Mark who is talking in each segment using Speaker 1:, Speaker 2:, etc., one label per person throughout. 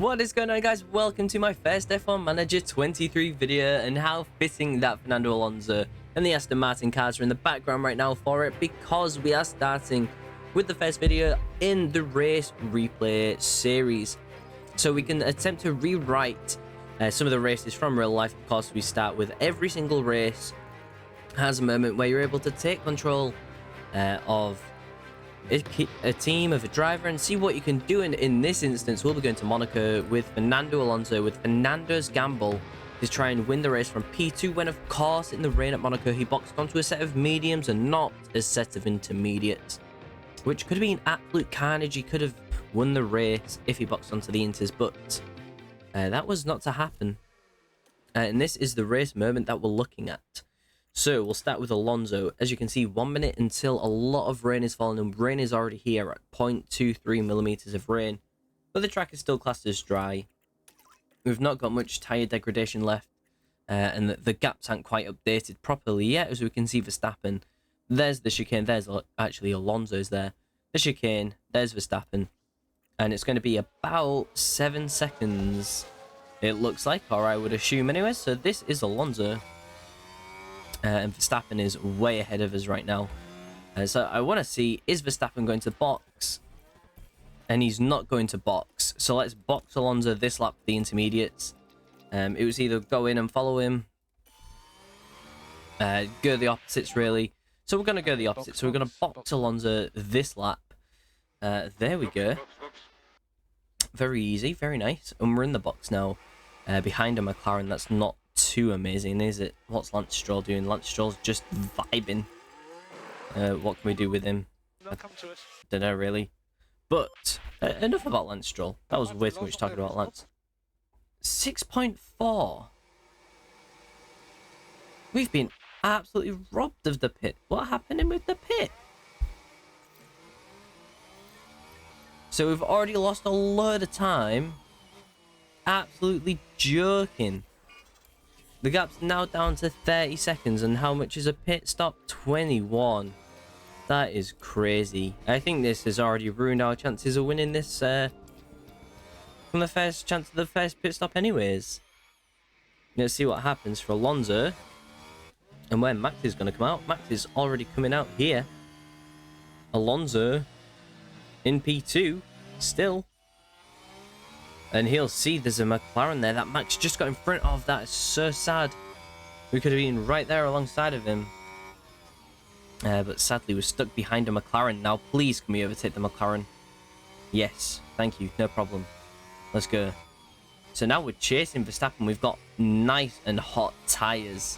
Speaker 1: What is going on, guys? Welcome to my first F1 Manager 23 video, and how fitting that Fernando Alonso and the Aston Martin cars are in the background right now for it, because we are starting with the first video in the race replay series. So we can attempt to rewrite some of the races from real life. Of course, we start with every single race has a moment where you're able to take control of a team, of a driver, and see what you can do. In this instance, we'll be going to Monaco with Fernando Alonso, with Fernando's gamble to try and win the race from P2, when of course in the rain at Monaco he boxed onto a set of mediums and not a set of intermediates, which could have been absolute carnage. He could have won the race if he boxed onto the inters, but that was not to happen. And this is the race moment that we're looking at. So we'll start with Alonso. As you can see, 1 minute until a lot of rain is falling, and rain is already here at 0.23 millimeters of rain, but the track is still classed as dry. We've not got much tyre degradation left, and the gaps aren't quite updated properly yet. As we can see, Verstappen, there's the chicane, there's actually Alonso's there, the chicane, there's Verstappen, and it's going to be about 7 seconds, it looks like, or I would assume anyway. So this is Alonso. And Verstappen is way ahead of us right now. So I want to see, is Verstappen going to box? And he's not going to box. So let's box Alonso this lap for the intermediates. It was either go in and follow him, go the opposites really. So we're going to go the opposite. So we're going to box Alonso this lap. There we go. Very easy, very nice. And we're in the box now, behind a McLaren. That's not too amazing, is it? What's Lance Stroll doing? Lance Stroll's just vibing. What can we do with him? I don't know really. But enough about Lance Stroll. That was way too much talking about Lance. 6.4. We've been absolutely robbed of the pit. What happened with the pit? So we've already lost a load of time. Absolutely joking. The gap's now down to 30 seconds, and how much is a pit stop? 21. That is crazy. I think this has already ruined our chances of winning this from the first chance of the first pit stop anyways. Let's see what happens for Alonso and where Max is going to come out. Max is already coming out here. Alonso in P2 still. And he'll see there's a McLaren there that Max just got in front of. That is so sad. We could have been right there alongside of him. But sadly, we're stuck behind a McLaren. Now, please, can we overtake the McLaren? Yes. Thank you. No problem. Let's go. So now we're chasing Verstappen. We've got nice and hot tyres.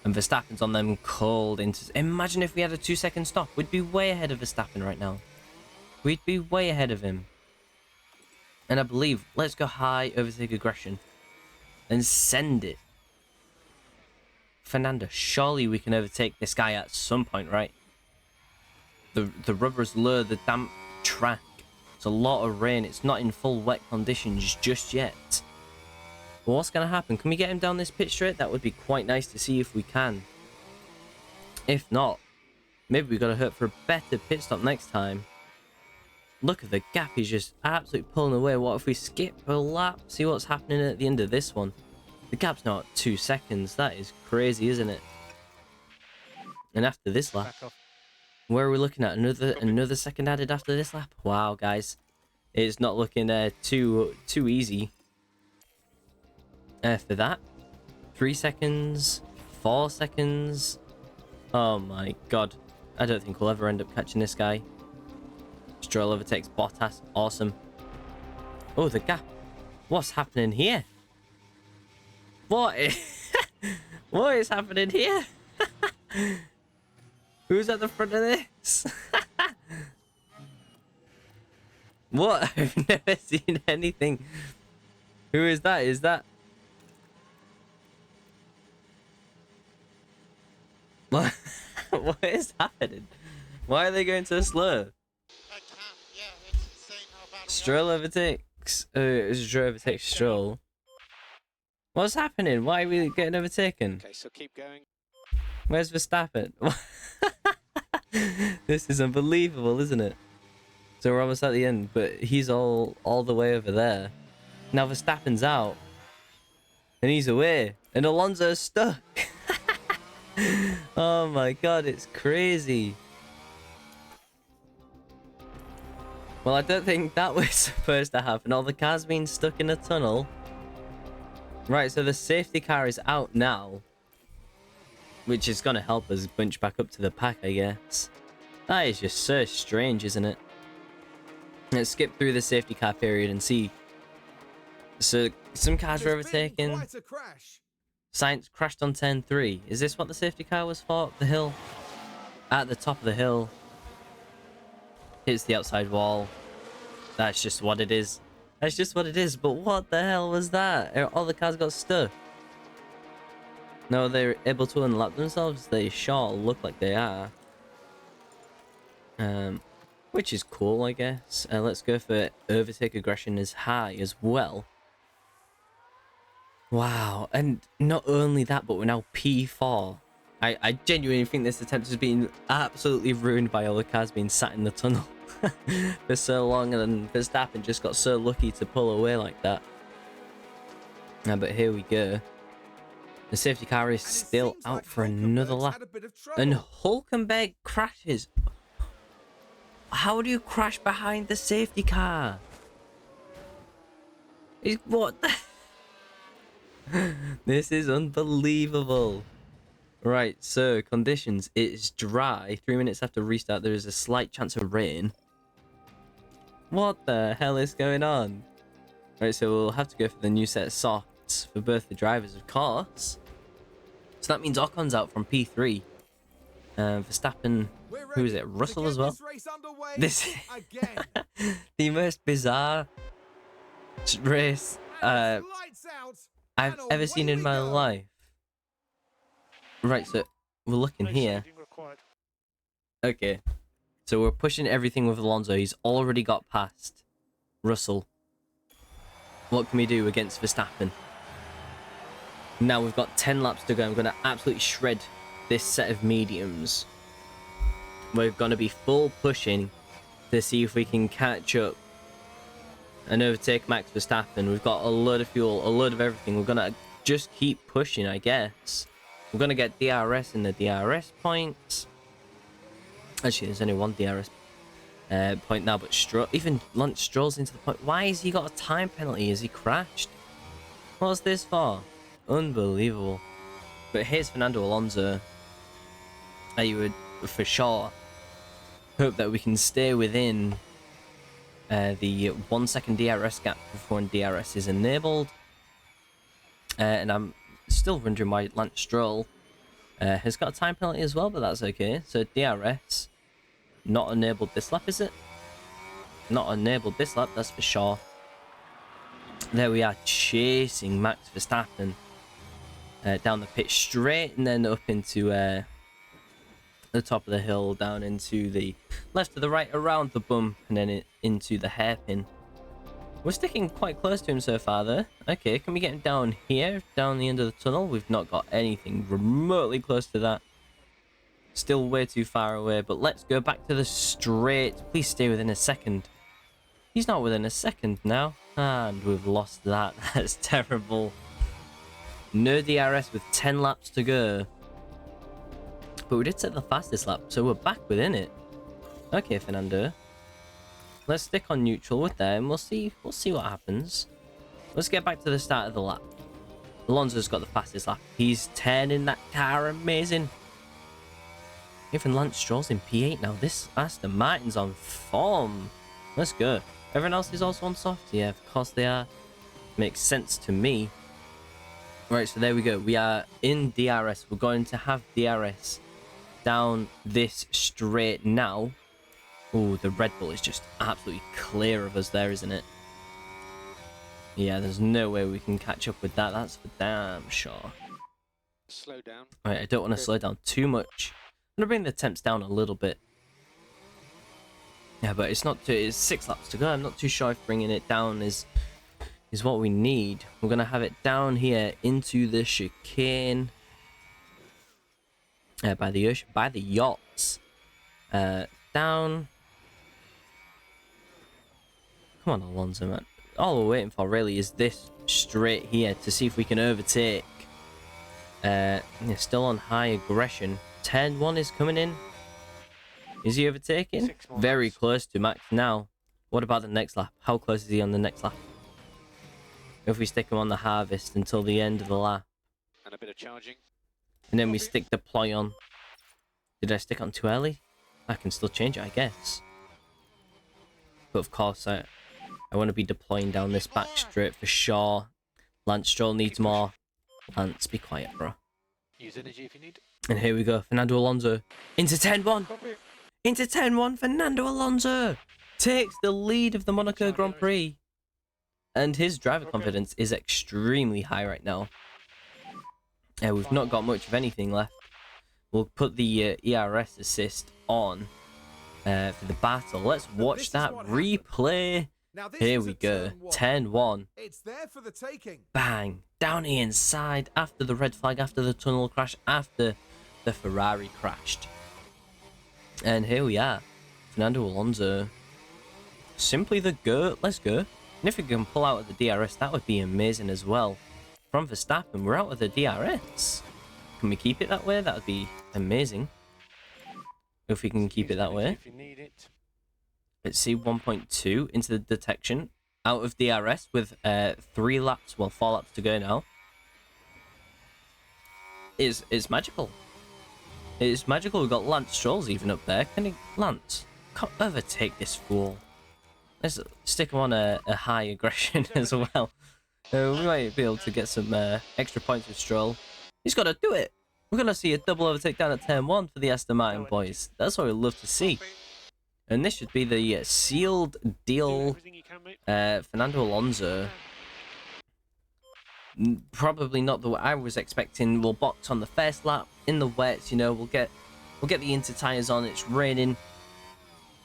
Speaker 1: And Verstappen's on them cold. Imagine if we had a 2-second stop. We'd be way ahead of Verstappen right now. We'd be way ahead of him. And I believe, let's go high, overtake aggression, and send it. Fernando, surely we can overtake this guy at some point, right? The rubber is low, the damp track. It's a lot of rain. It's not in full wet conditions just yet. Well, what's going to happen? Can we get him down this pit straight? That would be quite nice to see if we can. If not, maybe we've got to hope for a better pit stop next time. Look at the gap, he's just absolutely pulling away. What if we skip a lap? See what's happening at the end of this one. The gap's now at 2 seconds. That is crazy, isn't it? And after this lap, where are we looking at? Another second added after this lap? Wow, guys. It's not looking too easy. For that. 3 seconds. 4 seconds. Oh my god. I don't think we'll ever end up catching this guy. Stroll overtakes Bottas. Awesome. Oh, the gap. What's happening here? What is happening here? Who's at the front of this? What? I've never seen anything. Who is that? Is that... What? What is happening? Why are they going so slow? Stroll overtakes. Stroll overtakes Stroll. What's happening? Why are we getting overtaken?
Speaker 2: Okay, so keep going.
Speaker 1: Where's Verstappen? This is unbelievable, isn't it? So we're almost at the end, but he's all the way over there. Now Verstappen's out. And he's away. And Alonso's stuck. Oh my god, it's crazy. Well, I don't think that was supposed to happen. All the cars being stuck in a tunnel. Right, so the safety car is out now. Which is going to help us bunch back up to the pack, I guess. That is just so strange, isn't it? Let's skip through the safety car period and see. So, some cars were overtaken. Science crashed on turn 3. Is this what the safety car was for? Up the hill? At the top of the hill. Hits the outside wall. That's just what it is. That's just what it is. But what the hell was that? All the cars got stuck. No, they're able to unlock themselves. They sure look like they are. Which is cool, I guess. Let's go for overtake aggression is high as well. Wow, and not only that, but we're now P4. I genuinely think this attempt has been absolutely ruined by all the cars being sat in the tunnel for so long, and then Verstappen just got so lucky to pull away like that. But here we go. The safety car is still out for another lap. And Hulkenberg crashes. How do you crash behind the safety car? What? This is unbelievable. Right, so conditions. It's dry. 3 minutes after restart, there is a slight chance of rain. What the hell is going on? Right, so we'll have to go for the new set of softs for both the drivers, of course. So that means Ocon's out from P3. Verstappen, who is it? Russell as well? This the most bizarre race I've ever seen in my life. Right, so we're looking here. Okay, so we're pushing everything with Alonso. He's already got past Russell. What can we do against Verstappen? Now we've got 10 laps to go. I'm going to absolutely shred this set of mediums. We're going to be full pushing to see if we can catch up and overtake Max Verstappen. We've got a load of fuel, a load of everything. We're going to just keep pushing, I guess. We're going to get DRS in the DRS points. Actually, there's only one DRS point now, but even Lance Stroll's into the point. Why has he got a time penalty? Has he crashed? What's this for? Unbelievable. But here's Fernando Alonso. I would, for sure, hope that we can stay within the 1 second DRS gap before DRS is enabled. And I'm still wondering why Lance Stroll has got a time penalty as well, but that's okay. So DRS, not enabled this lap, is it? Not enabled this lap, that's for sure. There we are, chasing Max Verstappen down the pitch straight, and then up into the top of the hill, down into the left to the right, around the bump, and then into the hairpin. We're sticking quite close to him so far, though. Okay, can we get him down here, down the end of the tunnel? We've not got anything remotely close to that. Still way too far away, but let's go back to the straight. Please stay within a second. He's not within a second now. And we've lost that. That's terrible. No DRS with 10 laps to go. But we did set the fastest lap, so we're back within it. Okay, Fernando. Let's stick on neutral with them. We'll see what happens. Let's get back to the start of the lap. Alonso's got the fastest lap. He's turning that car amazing. Even Lance Stroll's in P8 now. This Aston Martin's on form. Let's go. Everyone else is also on soft? Yeah, of course they are. Makes sense to me. Right, so there we go. We are in DRS. We're going to have DRS down this straight now. Oh, the Red Bull is just absolutely clear of us there, isn't it? Yeah, there's no way we can catch up with that. That's for damn sure.
Speaker 2: Slow down.
Speaker 1: Right, I don't want to slow down too much. I'm going to bring the temps down a little bit. Yeah, but it's not too... It's 6 laps to go. I'm not too sure if bringing it down is what we need. We're going to have it down here into the chicane. By the ocean. By the yachts. Down. Come on, Alonso, man. All we're waiting for really is this straight here to see if we can overtake. Yeah, still on high aggression. Turn 1 is coming in. Is he overtaking? Very close to Max now. What about the next lap? How close is he on the next lap? If we stick him on the harvest until the end of the lap.
Speaker 2: And a bit of charging.
Speaker 1: And then we stick deploy on. Did I stick on too early? I can still change it, I guess. But of course, I want to be deploying down this back straight for sure. Lance Stroll needs more. Lance, be quiet, bro.
Speaker 2: Use energy if you need.
Speaker 1: And here we go. Fernando Alonso into 10-1. Into 10-1. Fernando Alonso takes the lead of the Monaco Grand Prix. And his driver confidence is extremely high right now. We've not got much of anything left. We'll put the ERS assist on for the battle. Let's watch that replay. Here we go. 10-1.
Speaker 3: It's there for the taking.
Speaker 1: Bang. Down the inside after the red flag, after the tunnel crash, after the Ferrari crashed. And here we are. Fernando Alonso. Simply the GOAT. Let's go. And if we can pull out of the DRS, that would be amazing as well. From Verstappen, we're out of the DRS. Can we keep it that way? That would be amazing. If we can keep it that way. Let's see, 1.2 into the detection. Out of DRS with 3 laps, well, 4 laps to go now. It's magical. It's magical. We've got Lance Stroll's even up there. Can he, Lance, can't overtake this fool. Let's stick him on a high aggression as well. We might be able to get some extra points with Stroll. He's got to do it. We're going to see a double overtake down at turn 1 for the Aston Martin boys. That's what we'd love to see. And this should be the sealed deal. Fernando Alonso. Probably not the way I was expecting. We'll box on the first lap in the wets. You know, we'll get the inter tires on. It's raining.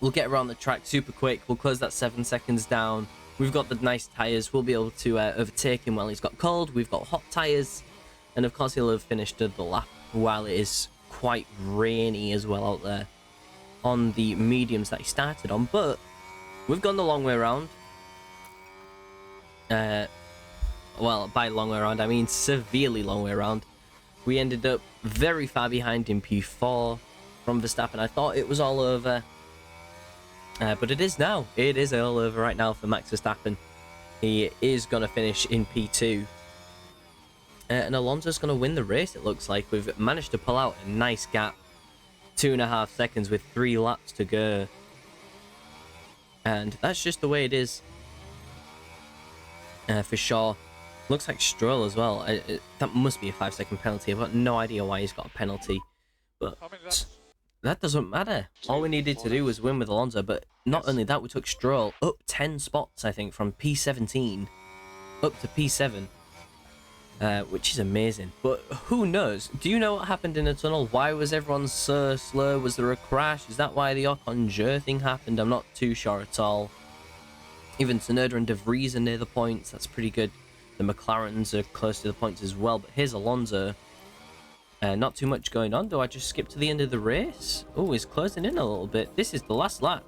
Speaker 1: We'll get around the track super quick. We'll close that 7 seconds down. We've got the nice tires. We'll be able to overtake him while he's got cold. We've got hot tires, and of course he'll have finished the lap while it is quite rainy as well out there on the mediums that he started on. But we've gone the long way around. Well, by long way around, I mean severely long way around. We ended up very far behind in P4 from Verstappen. I thought it was all over. But it is now. It is all over right now for Max Verstappen. He is going to finish in P2. And Alonso's going to win the race, it looks like. We've managed to pull out a nice gap. 2.5 seconds with 3 laps to go. And that's just the way it is. For sure. Looks like Stroll as well. That must be a 5-second penalty. I've got no idea why he's got a penalty. But that doesn't matter. All we needed to do was win with Alonso. But not only that, we took Stroll up 10 spots, I think, from P17 up to P7. Which is amazing. But who knows? Do you know what happened in the tunnel? Why was everyone so slow? Was there a crash? Is that why the Ocon thing happened? I'm not too sure at all. Even Tsunoda and De Vries are near the points. That's pretty good. The McLarens are close to the points as well. But here's Alonso. Not too much going on. Do I just skip to the end of the race? Oh, he's closing in a little bit. This is the last lap.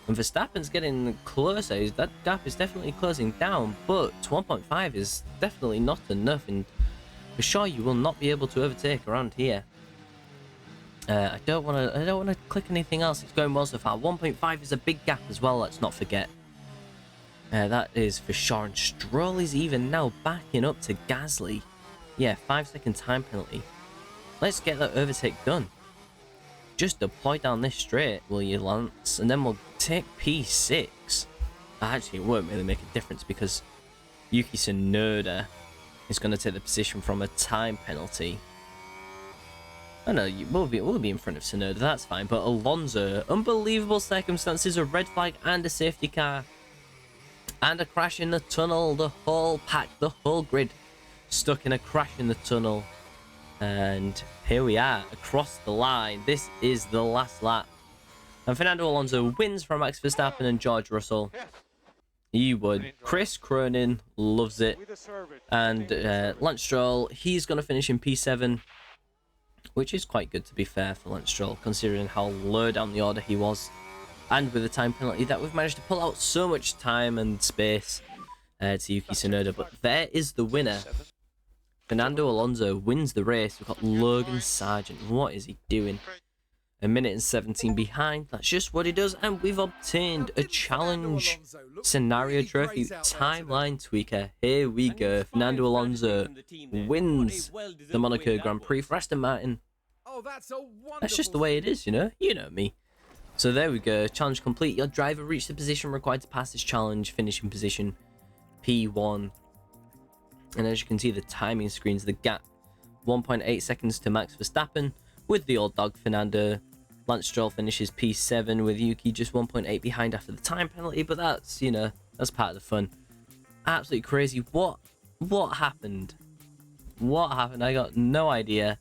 Speaker 1: And Verstappen's getting closer. That gap is definitely closing down. But 1.5 is definitely not enough. And for sure, you will not be able to overtake around here. I don't want to click anything else. It's going well so far. 1.5 is a big gap as well. Let's not forget. That is for sure. And Stroll is even now backing up to Gasly. Yeah, 5-second time penalty. Let's get that overtake done. Just deploy down this straight, will you, Lance? And then we'll take P6. Actually, it won't really make a difference because Yuki Tsunoda is going to take the position from a time penalty. Oh no, we'll be in front of Tsunoda, that's fine. But Alonso, unbelievable circumstances, a red flag and a safety car. And a crash in the tunnel, the whole pack, the whole grid stuck in a crash in the tunnel. And here we are, across the line. This is the last lap. And Fernando Alonso wins from Max Verstappen and George Russell. He would. Chris Cronin loves it. And Lance Stroll, he's going to finish in P7. Which is quite good, to be fair, for Lance Stroll, considering how low down the order he was. And with the time penalty that we've managed to pull out so much time and space to Yuki Tsunoda. But there is the winner. Fernando Alonso wins the race. We've got Logan Sargent. What is he doing? 1:17 behind. That's just what he does. And we've obtained a challenge scenario trophy. Timeline tweaker. Here we go. Fernando Alonso wins the Monaco Grand Prix for Aston Martin. That's just the way it is, you know? You know me. So there we go. Challenge complete. Your driver reached the position required to pass this challenge. Finishing position P1. And as you can see, the timing screens the gap. 1.8 seconds to Max Verstappen with the old dog Fernando. Lance Stroll finishes P7 with Yuki just 1.8 behind after the time penalty. But that's, you know, that's part of the fun. Absolutely crazy. What happened? What happened? I got no idea.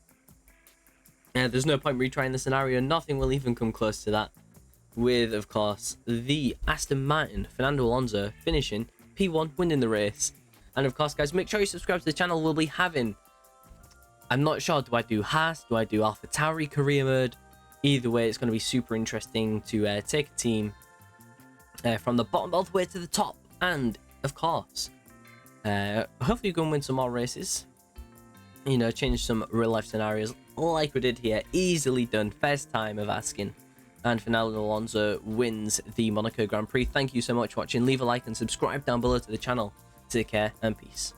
Speaker 1: There's no point retrying the scenario. Nothing will even come close to that. With, of course, the Aston Martin, Fernando Alonso, finishing P1, winning the race. And, of course, guys, make sure you subscribe to the channel. We'll be having... I'm not sure. Do I do Haas? Do I do AlphaTauri career mode? Either way, it's going to be super interesting to take a team from the bottom all the way to the top. And, of course, hopefully you go and win some more races. You know, change some real-life scenarios like we did here. Easily done. First time of asking. And Fernando Alonso wins the Monaco Grand Prix. Thank you so much for watching. Leave a like and subscribe down below to the channel. Take care and peace.